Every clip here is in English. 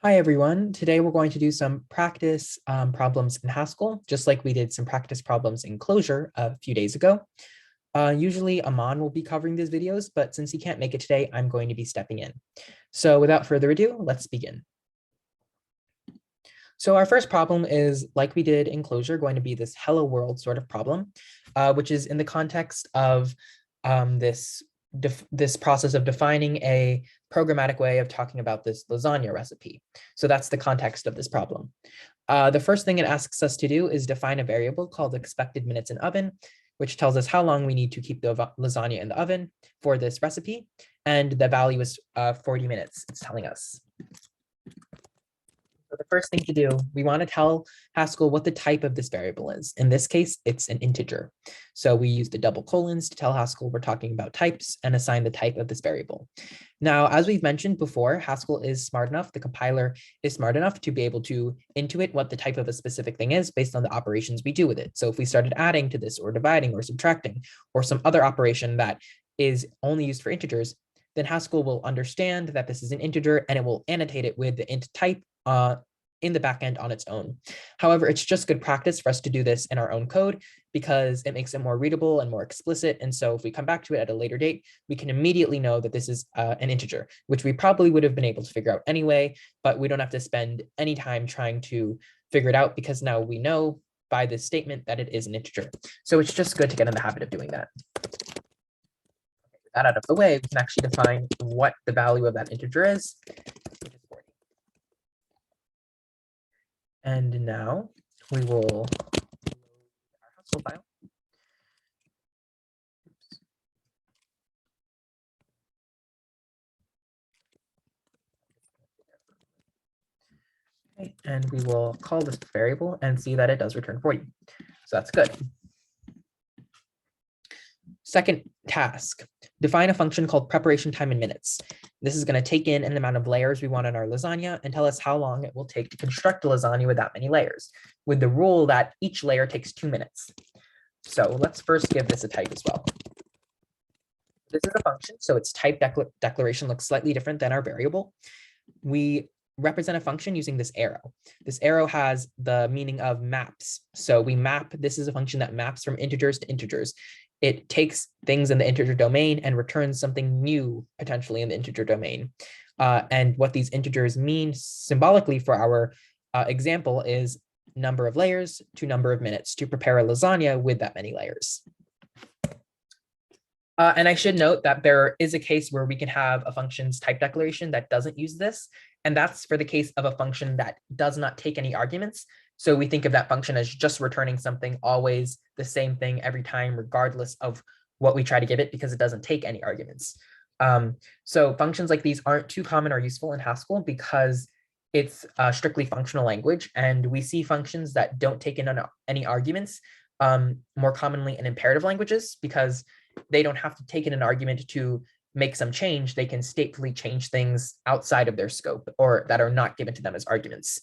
Hi, everyone. Today we're going to do some practice problems in Haskell, just like we did some practice problems in Clojure a few days ago. Usually Aman will be covering these videos, but since he can't make it today, I'm going to be stepping in. So without further ado, let's begin. So our first problem is, like we did in Clojure, going to be this hello world sort of problem, which is in the context of this process of defining a programmatic way of talking about this lasagna recipe. So that's the context of this problem. The first thing it asks us to do is define a variable called expected minutes in oven, which tells us how long we need to keep the lasagna in the oven for this recipe. And the value is 40 minutes, it's telling us. So the first thing to do, we want to tell Haskell what the type of this variable is. In this case, it's an integer. So we use the double colons to tell Haskell we're talking about types and assign the type of this variable. Now, as we've mentioned before, Haskell is smart enough, the compiler is smart enough to be able to intuit what the type of a specific thing is based on the operations we do with it. So if we started adding to this or dividing or subtracting or some other operation that is only used for integers, then Haskell will understand that this is an integer and it will annotate it with the int type in the backend on its own. However, it's just good practice for us to do this in our own code because it makes it more readable and more explicit. And so if we come back to it at a later date, we can immediately know that this is an integer, which we probably would have been able to figure out anyway, but we don't have to spend any time trying to figure it out because now we know by this statement that it is an integer. So it's just good to get in the habit of doing that. With that out of the way, we can actually define what the value of that integer is, which is 40. And now we will load our Haskell file. Okay, and we will call this variable and see that it does return 40. So that's good. Second task, define a function called preparation time in minutes. This is going to take in an amount of layers we want in our lasagna and tell us how long it will take to construct a lasagna with that many layers, with the rule that each layer takes 2 minutes. So let's first give this a type as well. This is a function, so its type declaration looks slightly different than our variable. We represent a function using this arrow. This arrow has the meaning of maps. So we map, this is a function that maps from integers to integers. It takes things in the integer domain and returns something new, potentially in the integer domain. And what these integers mean symbolically for our example is number of layers to number of minutes to prepare a lasagna with that many layers. And I should note that there is a case where we can have a function's type declaration that doesn't use this. And that's for the case of a function that does not take any arguments. So we think of that function as just returning something, always the same thing every time, regardless of what we try to give it, because it doesn't take any arguments. So functions like these aren't too common or useful in Haskell because it's a strictly functional language. And we see functions that don't take in any arguments more commonly in imperative languages because they don't have to take in an argument to make some change. They can statefully change things outside of their scope or that are not given to them as arguments.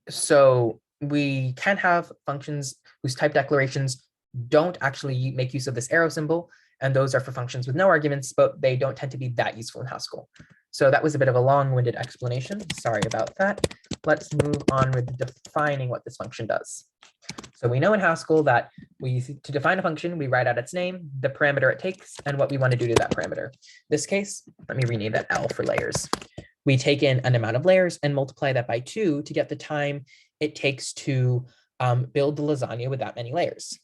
So we can have functions whose type declarations don't actually make use of this arrow symbol, and those are for functions with no arguments, but they don't tend to be that useful in Haskell. So that was a bit of a long-winded explanation. Sorry about that. Let's move on with defining what this function does. So we know in Haskell that to define a function, we write out its name, the parameter it takes, and what we want to do to that parameter. In this case, let me rename that L for layers. We take in an amount of layers and multiply that by 2 to get the time it takes to build the lasagna with that many layers.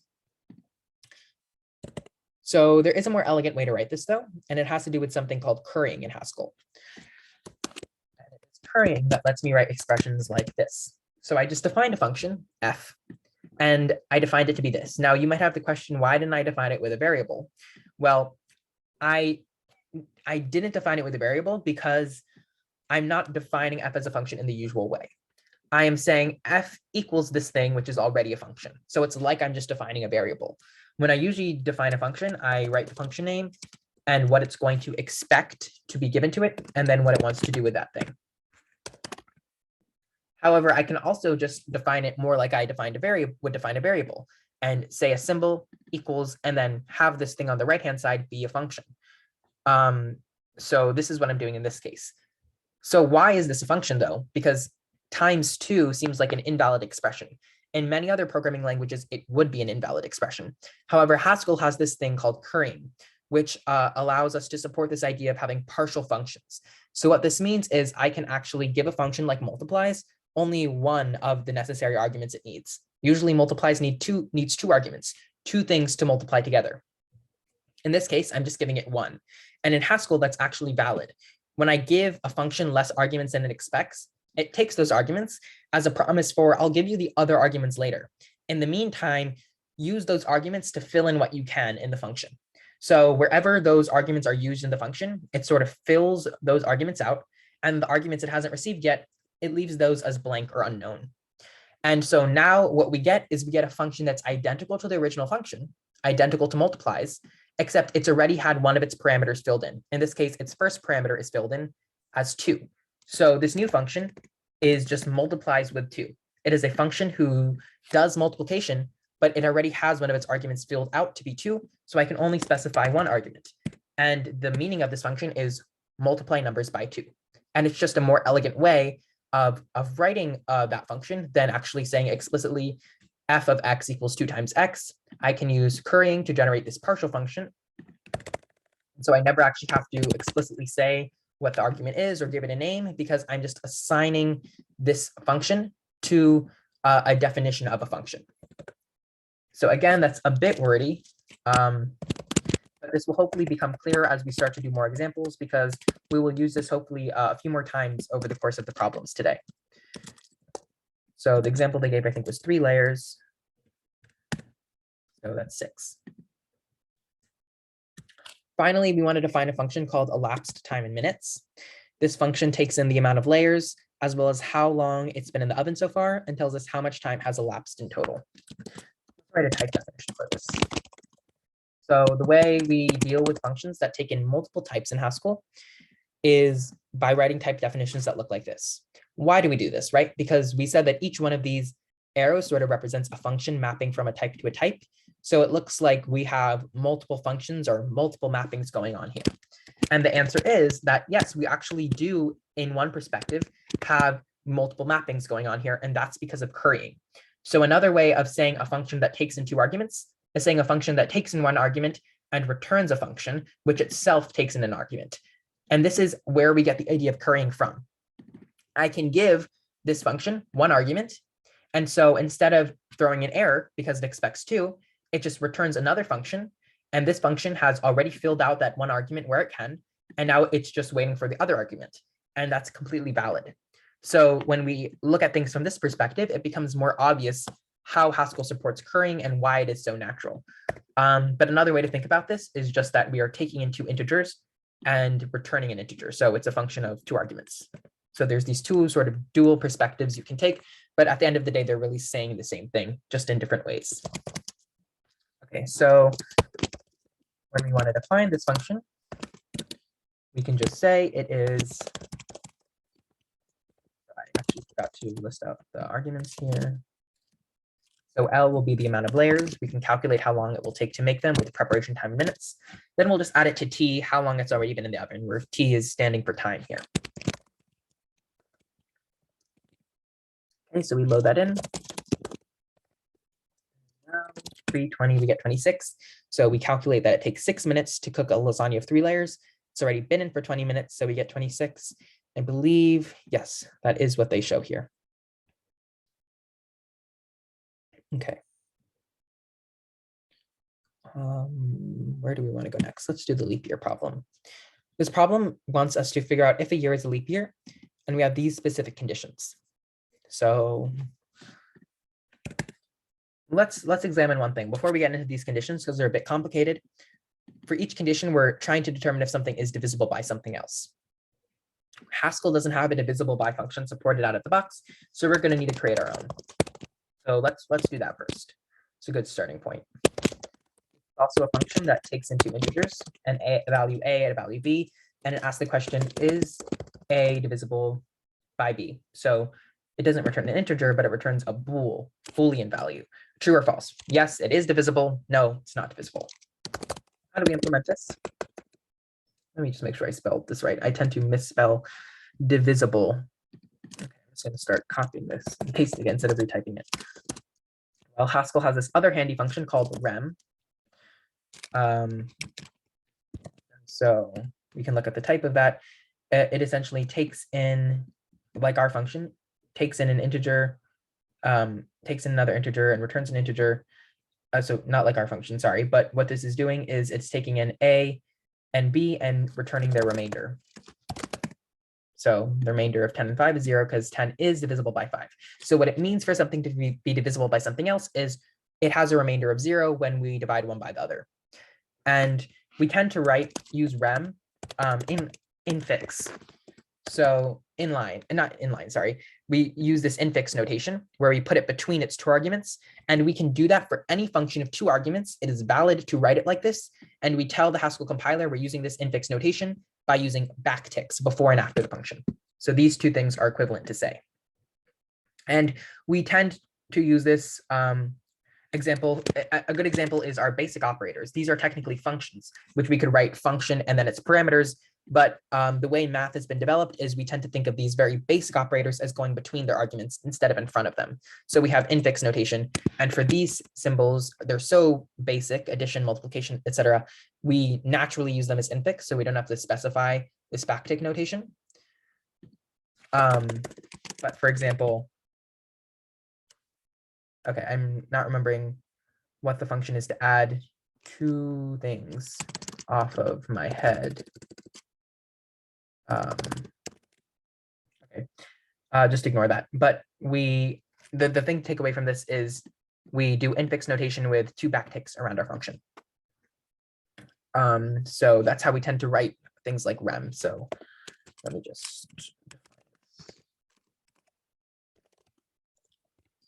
So there is a more elegant way to write this, though, and it has to do with something called currying in Haskell. And it's currying that lets me write expressions like this. So I just defined a function, f, and I defined it to be this. Now, you might have the question, why didn't I define it with a variable? Well, I didn't define it with a variable because I'm not defining f as a function in the usual way. I am saying f equals this thing, which is already a function. So it's like I'm just defining a variable. When I usually define a function, I write the function name and what it's going to expect to be given to it, and then what it wants to do with that thing. However, I can also just define it more like I would define a variable and say a symbol equals, and then have this thing on the right-hand side be a function. So this is what I'm doing in this case. So why is this a function though? Because times 2 seems like an invalid expression. In many other programming languages, it would be an invalid expression. However, Haskell has this thing called currying, which allows us to support this idea of having partial functions. So what this means is I can actually give a function like multiplies only one of the necessary arguments it needs. Usually multiplies needs two arguments, two things to multiply together. In this case, I'm just giving it one. And in Haskell, that's actually valid. When I give a function less arguments than it expects, it takes those arguments as a promise for, I'll give you the other arguments later. In the meantime, use those arguments to fill in what you can in the function. So wherever those arguments are used in the function, it sort of fills those arguments out. And the arguments it hasn't received yet, it leaves those as blank or unknown. And so now what we get is we get a function that's identical to the original function, identical to multiplies, except it's already had one of its parameters filled in. In this case, its first parameter is filled in as 2. So this new function is just multiplies with 2. It is a function who does multiplication, but it already has one of its arguments filled out to be 2. So I can only specify one argument. And the meaning of this function is multiply numbers by 2. And it's just a more elegant way of writing that function than actually saying explicitly f of x equals 2 times x. I can use currying to generate this partial function. So I never actually have to explicitly say what the argument is or give it a name, because I'm just assigning this function to a definition of a function. So again, that's a bit wordy, but this will hopefully become clearer as we start to do more examples, because we will use this hopefully a few more times over the course of the problems today. So the example they gave, I think, was 3 layers. So that's 6. Finally, we wanted to find a function called elapsed time in minutes. This function takes in the amount of layers, as well as how long it's been in the oven so far, and tells us how much time has elapsed in total. Let's write a type definition for this. So the way we deal with functions that take in multiple types in Haskell is by writing type definitions that look like this. Why do we do this, right? Because we said that each one of these arrows sort of represents a function mapping from a type to a type. So it looks like we have multiple functions or multiple mappings going on here. And the answer is that, yes, we actually do, in one perspective, have multiple mappings going on here, and that's because of currying. So another way of saying a function that takes in 2 arguments is saying a function that takes in 1 argument and returns a function which itself takes in an argument. And this is where we get the idea of currying from. I can give this function 1 argument, and so instead of throwing an error because it expects 2, it just returns another function, and this function has already filled out that 1 argument where it can, and now it's just waiting for the other argument, and that's completely valid. So when we look at things from this perspective, it becomes more obvious how Haskell supports currying and why it is so natural. But another way to think about this is just that we are taking in 2 integers and returning an integer. So it's a function of 2 arguments. So there's these 2 sort of dual perspectives you can take, but at the end of the day, they're really saying the same thing, just in different ways. Okay, so when we want to define this function, we can just say it is, I actually forgot to list out the arguments here. So L will be the amount of layers. We can calculate how long it will take to make them with preparation time in minutes. Then we'll just add it to T, how long it's already been in the oven, where T is standing for time here. Okay, so we load that in. 320, we get 26. So we calculate that it takes 6 minutes to cook a lasagna of 3 layers. It's already been in for 20 minutes, so we get 26. I believe, yes, that is what they show here. Okay. Where do we want to go next? Let's do the leap year problem. This problem wants us to figure out if a year is a leap year, and we have these specific conditions. So let's examine one thing before we get into these conditions, because they're a bit complicated. For each condition, we're trying to determine if something is divisible by something else. Haskell doesn't have a divisible by function supported out of the box, so we're going to need to create our own. So let's do that first. It's a good starting point. Also a function that takes in 2 integers, a value a and a value b, and it asks the question, is a divisible by b? So it doesn't return an integer, but it returns a Boolean value. True or false? Yes, it is divisible. No, it's not divisible. How do we implement this? Let me just make sure I spelled this right. I tend to misspell divisible. Okay, I'm just going to start copying this and pasting it instead of retyping it. Well, Haskell has this other handy function called rem. So we can look at the type of that. It essentially takes in, like our function, takes in an integer, takes in another integer and returns an integer. So not like our function, sorry, but what this is doing is it's taking in a and b and returning their remainder. So the remainder of 10 and 5 is 0 because 10 is divisible by 5. So what it means for something to be divisible by something else is it has a remainder of 0 when we divide one by the other. And we tend to use rem in infix. So we use this infix notation where we put it between its two arguments, and we can do that for any function of two arguments. It is valid to write it like this, and we tell the Haskell compiler we're using this infix notation by using backticks before and after the function. So these two things are equivalent to say. And we tend to use this example. A good example is our basic operators. These are technically functions, which we could write function and then its parameters. But the way math has been developed is we tend to think of these very basic operators as going between their arguments instead of in front of them. So we have infix notation. And for these symbols, they're so basic, addition, multiplication, etc. We naturally use them as infix, so we don't have to specify this backtick notation. But for example, okay, I'm not remembering what the function is to add two things off of my head. Okay, just ignore that. But the thing to take away from this is we do infix notation with two backticks around our function. So that's how we tend to write things like rem. So let me just.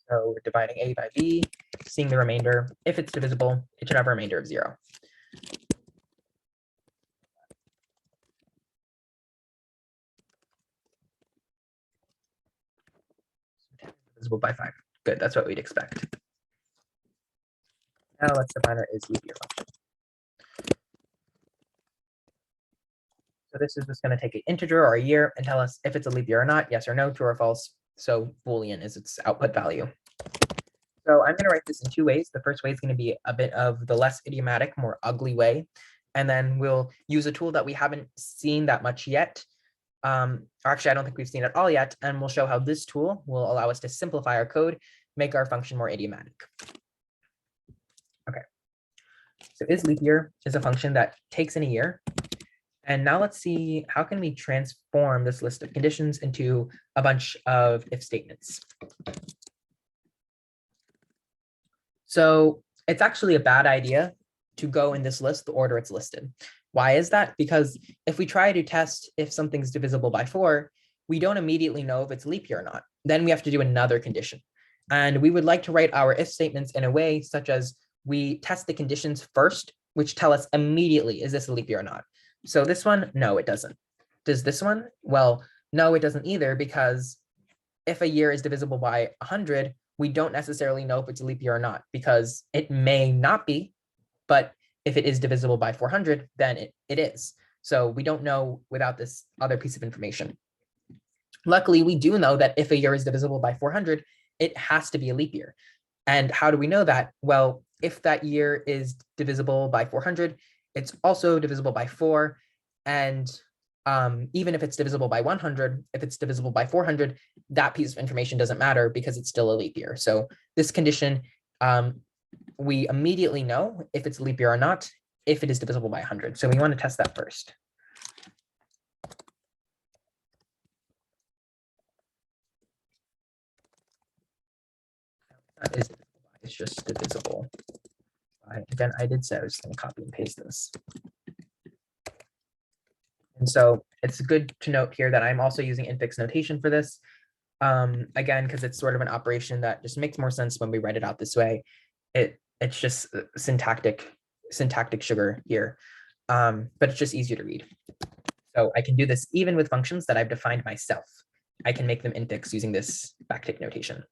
So we're dividing a by b, seeing the remainder. If it's divisible, it should have a remainder of 0. Divisible by 5. Good, that's what we'd expect. Now let's define our is leap year function. So this is just going to take an integer or a year and tell us if it's a leap year or not, yes or no, true or false. So Boolean is its output value. So I'm going to write this in two ways. The first way is going to be a bit of the less idiomatic, more ugly way. And then we'll use a tool that we haven't seen that much yet. Or actually, I don't think we've seen it all yet. And we'll show how this tool will allow us to simplify our code, make our function more idiomatic. Okay. So is leap year is a function that takes in a year. And now let's see, how can we transform this list of conditions into a bunch of if statements? So it's actually a bad idea to go in this list the order it's listed. Why is that? Because if we try to test if something's divisible by 4, we don't immediately know if it's leap year or not. Then we have to do another condition. And we would like to write our if statements in a way such as we test the conditions first, which tell us immediately, is this a leap year or not? So this one, no, it doesn't. Does this one? Well, no, it doesn't either, because if a year is divisible by 100, we don't necessarily know if it's a leap year or not, because it may not be, but if it is divisible by 400, then it is. So we don't know without this other piece of information. Luckily, we do know that if a year is divisible by 400, it has to be a leap year. And how do we know that? Well, if that year is divisible by 400, it's also divisible by 4. And even if it's divisible by 100, if it's divisible by 400, that piece of information doesn't matter because it's still a leap year. So this condition, we immediately know if it's a leap year or not, if it is divisible by 100. So we want to test that first. It's just divisible. Again, I did say I was going to copy and paste this. And so it's good to note here that I'm also using infix notation for this. Again, because it's sort of an operation that just makes more sense when we write it out this way. It's just syntactic sugar here, but it's just easier to read. So I can do this even with functions that I've defined myself. I can make them infix using this backtick notation.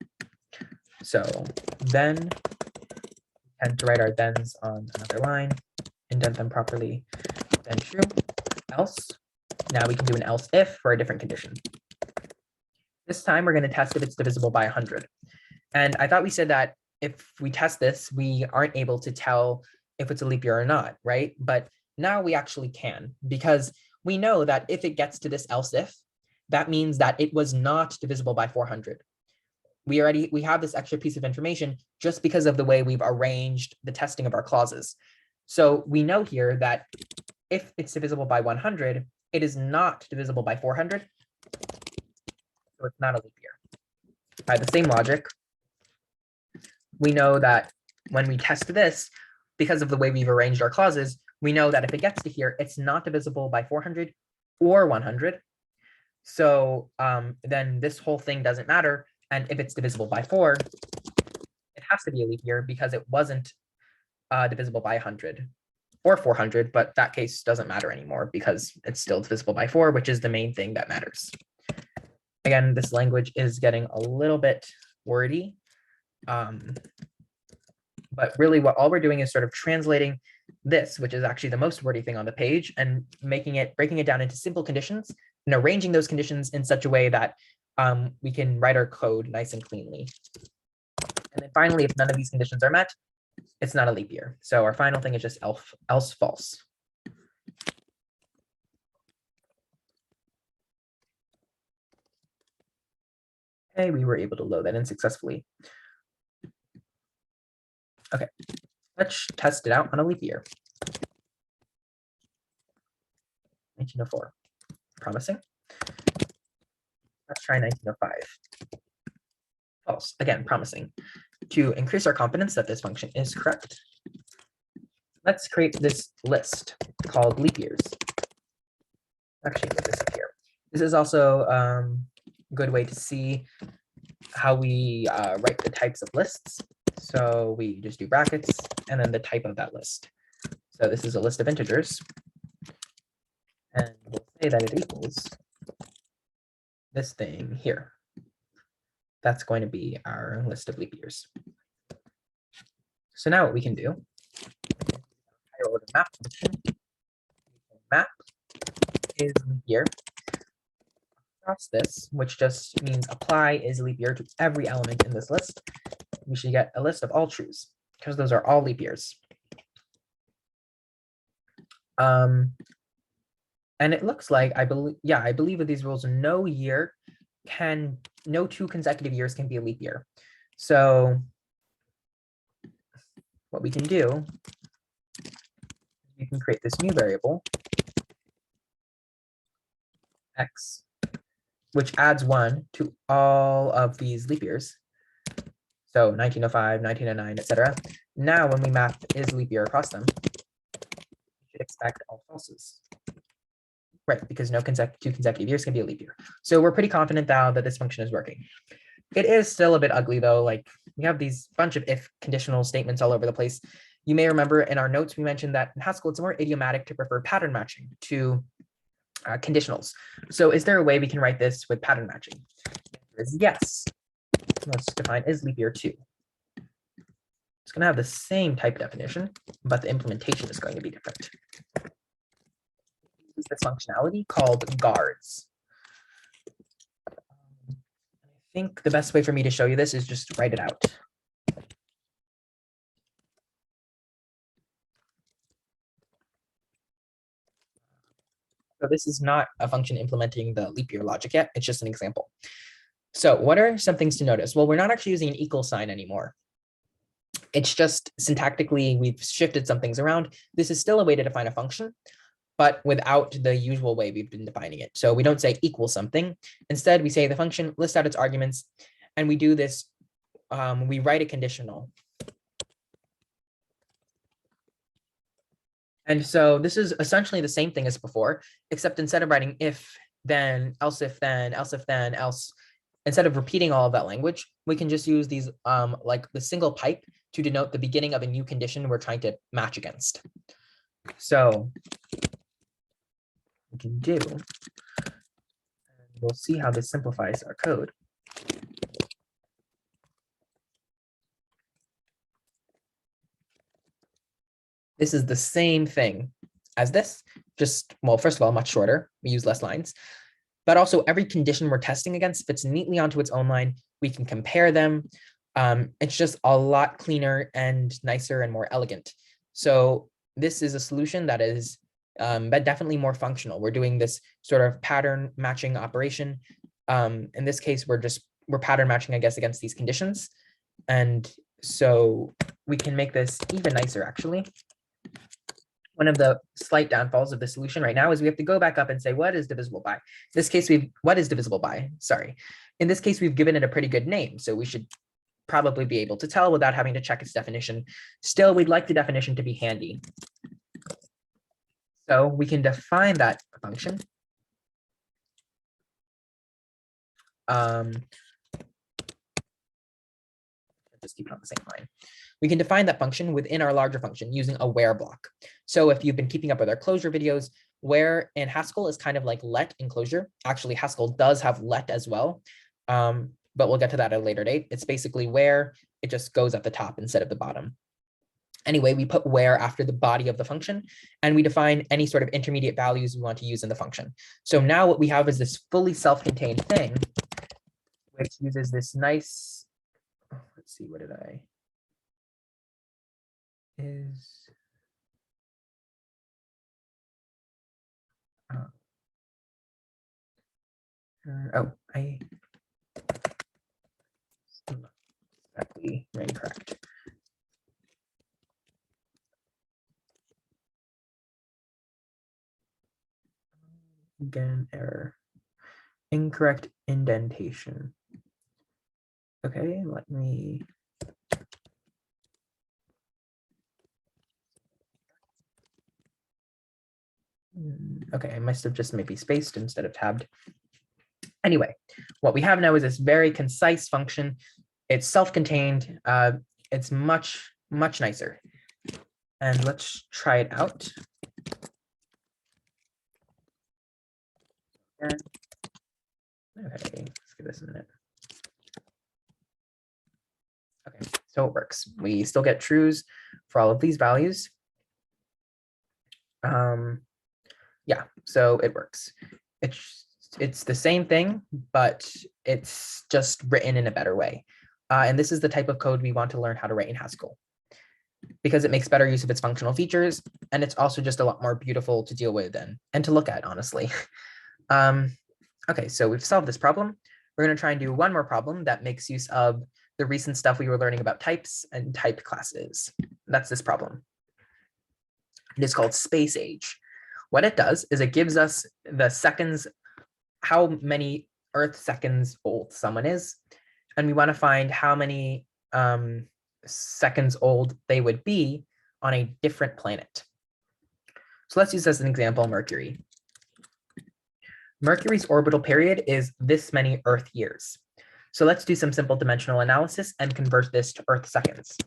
So then tend to write our thens on another line, indent them properly, then true, else. Now we can do an else if for a different condition. This time we're going to test if it's divisible by 100. And I thought we said that if we test this, we aren't able to tell if it's a leap year or not, right? But now we actually can, because we know that if it gets to this else if, that means that it was not divisible by 400. We have this extra piece of information just because of the way we've arranged the testing of our clauses. So we know here that if it's divisible by 100, it is not divisible by 400. So it's not a leap year. By the same logic, we know that when we test this, because of the way we've arranged our clauses, we know that if it gets to here, it's not divisible by 400 or 100. So then this whole thing doesn't matter. And if it's divisible by 4, it has to be a leap year because it wasn't divisible by 100 or 400, but that case doesn't matter anymore because it's still divisible by 4, which is the main thing that matters. Again, this language is getting a little bit wordy, but really all we're doing is sort of translating this, which is actually the most wordy thing on the page, and breaking it down into simple conditions and arranging those conditions in such a way that we can write our code nice and cleanly. And then finally, if none of these conditions are met, it's not a leap year. So our final thing is just else false. Okay, we were able to load that in successfully. Okay, let's test it out on a leap year. 1904, promising. Let's try 1905. False, again, promising. To increase our confidence that this function is correct, let's create this list called leap years. Actually, put this up here. This is also a good way to see how we write the types of lists. So we just do brackets and then the type of that list. So this is a list of integers. And we'll say that it equals this thing here. That's going to be our list of leap years. So now what we can do, higher order map function, map is leap year across this, which just means apply is leap year to every element in this list. We should get a list of all trues because those are all leap years. And it looks like I believe with these rules, no two consecutive years can be a leap year. So what we can do, we can create this new variable x, which adds 1 to all of these leap years. So 1905, 1909, etc. Now when we map is leap year across them, we should expect all falses. Right, because no two consecutive years can be a leap year. So we're pretty confident now that this function is working. It is still a bit ugly though, like we have these bunch of if conditional statements all over the place. You may remember in our notes, we mentioned that in Haskell, it's more idiomatic to prefer pattern matching to conditionals. So is there a way we can write this with pattern matching? The answer is yes. Let's define is leap year 2. It's going to have the same type definition, but the implementation is going to be different. Use this functionality called guards. I think the best way for me to show you this is just write it out. So this is not a function implementing the leap year logic yet. It's just an example. So what are some things to notice? Well, we're not actually using an equal sign anymore. It's just syntactically, we've shifted some things around. This is still a way to define a function, but without the usual way we've been defining it. So we don't say equal something. Instead, we say the function lists out its arguments, and we do this, we write a conditional. And so this is essentially the same thing as before, except instead of writing if, then, else if, then, else if, then, else, instead of repeating all of that language, we can just use these like the single pipe to denote the beginning of a new condition we're trying to match against. So we can do, and we'll see how this simplifies our code. This is the same thing as this, just, well, first of all, much shorter. We use less lines, but also every condition we're testing against fits neatly onto its own line. We can compare them. It's just a lot cleaner and nicer and more elegant. So this is a solution that is but definitely more functional. We're doing this sort of pattern matching operation. In this case, we're pattern matching, I guess, against these conditions. And so we can make this even nicer, actually. One of the slight downfalls of the solution right now is we have to go back up and say, what is divisible by? In this case, what is divisible by? Sorry. In this case, we've given it a pretty good name. So we should probably be able to tell without having to check its definition. Still, we'd like the definition to be handy. So we can define that function. Just keep it on the same line. We can define that function within our larger function using a where block. So if you've been keeping up with our closure videos, where in Haskell is kind of like let in closure. Actually, Haskell does have let as well, but we'll get to that at a later date. It's basically where it just goes at the top instead of the bottom. Anyway, we put where after the body of the function, and we define any sort of intermediate values we want to use in the function. So now what we have is this fully self-contained thing, which uses this nice, let's see, what did I, is, I exactly incorrect. Again, error. Incorrect indentation. Okay, let me. Okay, I must have just maybe spaced instead of tabbed. Anyway, what we have now is this very concise function. It's self-contained. It's much, much nicer. And let's try it out. Okay, let's give this a minute. Okay, so it works. We still get trues for all of these values. Yeah, so it works. It's the same thing, but it's just written in a better way. And this is the type of code we want to learn how to write in Haskell, because it makes better use of its functional features, and it's also just a lot more beautiful to deal with and to look at, honestly. Okay, so we've solved this problem. We're going to try and do one more problem that makes use of the recent stuff we were learning about types and type classes. That's this problem. It is called space age. What it does is it gives us the seconds, how many Earth seconds old someone is, and we want to find how many seconds old they would be on a different planet. So let's use as an example Mercury. Mercury's orbital period is this many Earth years. So let's do some simple dimensional analysis and convert this to Earth seconds.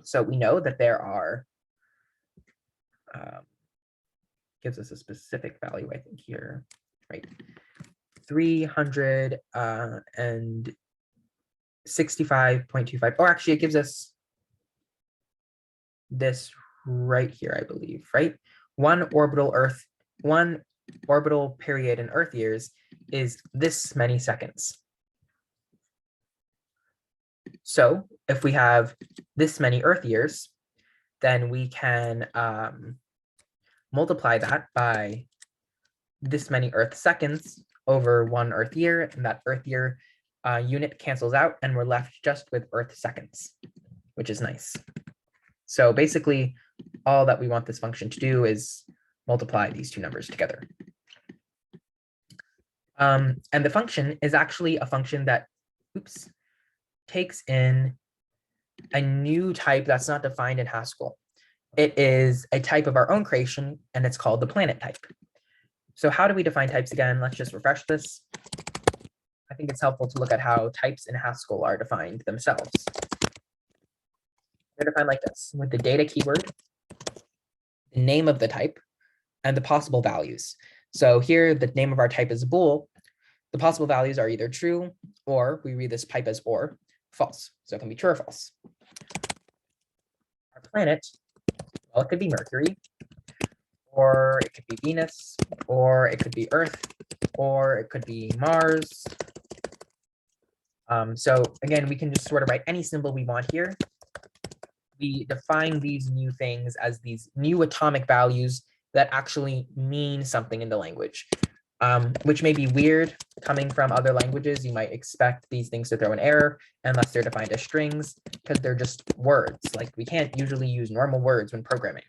So we know that there are, gives us a specific value, I think here, right? 365.25, or actually it gives us this right here, I believe, right? One orbital period in Earth years is this many seconds. So if we have this many Earth years, then we can multiply that by this many Earth seconds over 1 Earth year, and that Earth year unit cancels out, and we're left just with Earth seconds, which is nice. So basically, all that we want this function to do is multiply these two numbers together. And the function is actually a function that, takes in a new type that's not defined in Haskell. It is a type of our own creation, and it's called the planet type. So how do we define types again? Let's just refresh this. I think it's helpful to look at how types in Haskell are defined themselves. They're defined like this, with the data keyword, the name of the type, and the possible values. So here, the name of our type is bool. The possible values are either true, or we read this type as or false. So it can be true or false. Our planet, well, it could be Mercury. or it could be Venus, or it could be Earth, or it could be Mars. So again, we can just sort of write any symbol we want here. We define these new things as these new atomic values that actually mean something in the language, which may be weird coming from other languages. You might expect these things to throw an error unless they're defined as strings, because they're just words. Like, we can't usually use normal words when programming.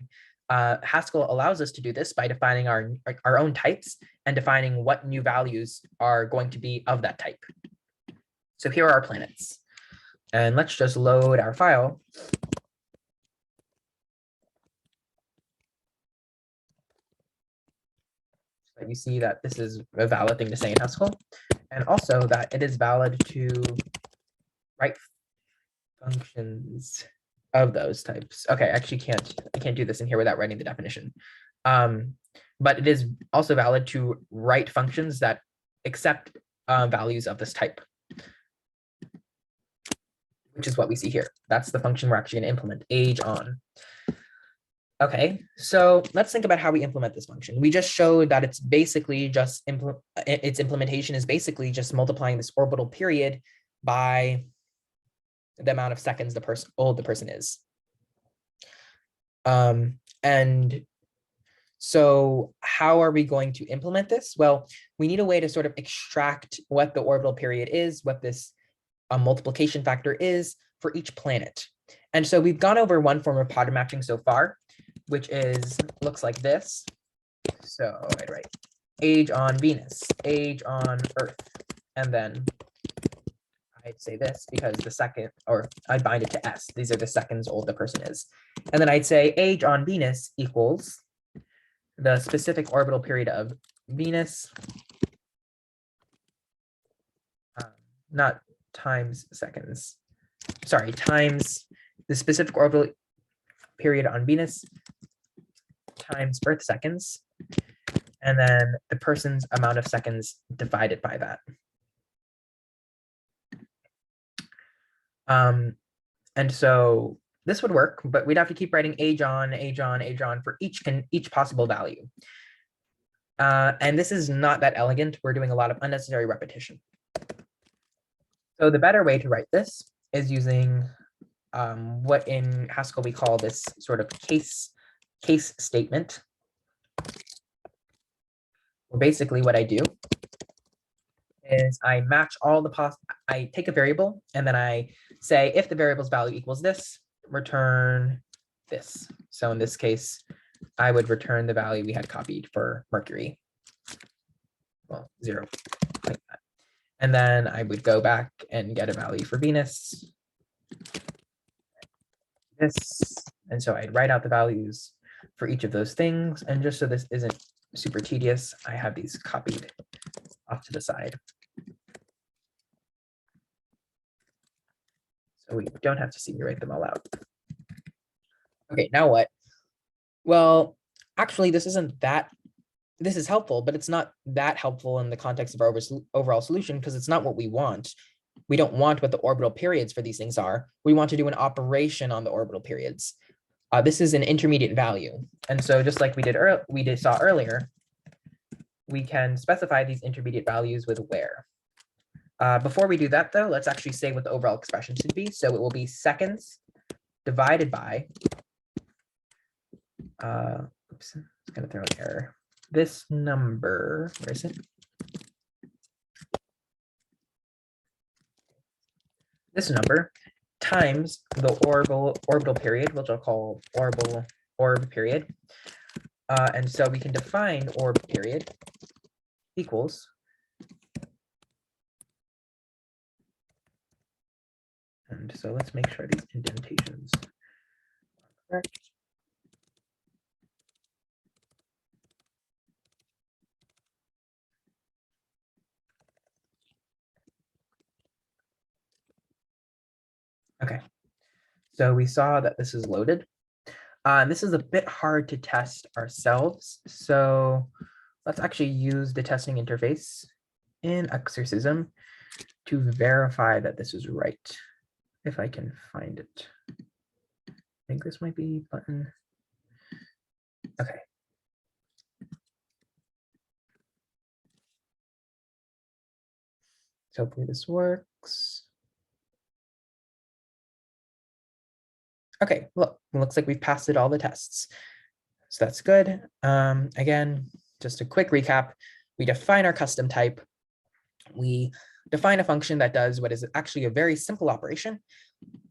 Haskell allows us to do this by defining our own types and defining what new values are going to be of that type. So here are our planets. And let's just load our file. So you see that this is a valid thing to say in Haskell, and also that it is valid to write functions of those types. Okay, actually I can't do this in here without writing the definition. But it is also valid to write functions that accept values of this type, which is what we see here. That's the function we're actually going to implement, age on. Okay, so let's think about how we implement this function. We just showed that it's basically just its implementation is basically just multiplying this orbital period by the amount of seconds old the person is. And so how are we going to implement this? Well, we need a way to sort of extract what the orbital period is, what this multiplication factor is for each planet. And so we've gone over one form of pattern matching so far, which looks like this. So I'd write age on Venus, age on Earth, and then I'd say this because the second, or I'd bind it to S. These are the seconds old the person is. And then I'd say age on Venus equals the specific orbital period of Venus, not times seconds, sorry, times the specific orbital period on Venus times Earth seconds, and then the person's amount of seconds divided by that. And so this would work, but we'd have to keep writing age on, age on, age on for each possible value. And this is not that elegant. We're doing a lot of unnecessary repetition. So the better way to write this is using what in Haskell we call this sort of case statement. Well, basically what I do is I match all the I take a variable and then I say if the variable's value equals this, return this. So in this case, I would return the value we had copied for Mercury. Well, 0, like that. And then I would go back and get a value for Venus. This, and so I'd write out the values for each of those things. And just so this isn't super tedious, I have these copied off to the side. So we don't have to see me write them all out. Okay, now what? Well, actually, this is helpful, but it's not that helpful in the context of our overall solution because it's not what we want. We don't want what the orbital periods for these things are. We want to do an operation on the orbital periods. This is an intermediate value. And so just like we saw earlier, we can specify these intermediate values with where. Before we do that, though, let's actually say what the overall expression should be. So it will be seconds divided by, oops, it's going to throw an error. This number, where is it? This number times the orbital period, which I'll call orb period. And so we can define orb period equals and so let's make sure these indentations are correct. Okay, so we saw that this is loaded. This is a bit hard to test ourselves, so let's actually use the testing interface in Exercism to verify that this is right, if I can find it. I think this might be button. Okay. So hopefully this works. Okay, look, it looks like we've passed all the tests. So that's good. Again, just a quick recap. We define our custom type. We define a function that does what is actually a very simple operation.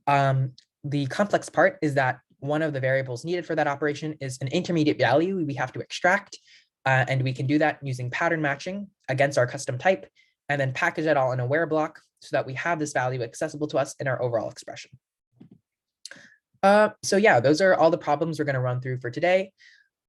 The complex part is that one of the variables needed for that operation is an intermediate value we have to extract. And we can do that using pattern matching against our custom type, and then package it all in a where block so that we have this value accessible to us in our overall expression. So yeah, those are all the problems we're going to run through for today.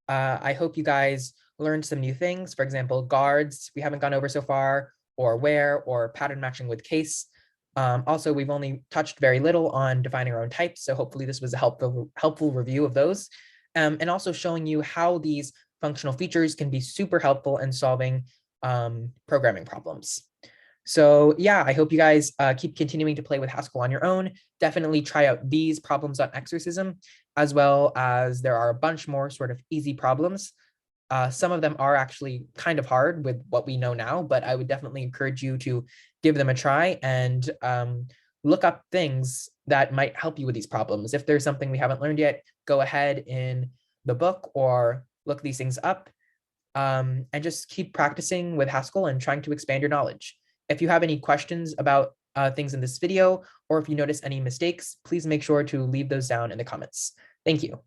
I hope you guys learned some new things. For example, guards we haven't gone over so far, or where, or pattern matching with case. Also, we've only touched very little on defining our own types. So hopefully this was a helpful review of those. And also showing you how these functional features can be super helpful in solving programming problems. So yeah, I hope you guys keep continuing to play with Haskell on your own. Definitely try out these problems on exercism, as well as there are a bunch more sort of easy problems. Some of them are actually kind of hard with what we know now, but I would definitely encourage you to give them a try and look up things that might help you with these problems. If there's something we haven't learned yet, go ahead in the book or look these things up, and just keep practicing with Haskell and trying to expand your knowledge. If you have any questions about things in this video, or if you notice any mistakes, please make sure to leave those down in the comments. Thank you.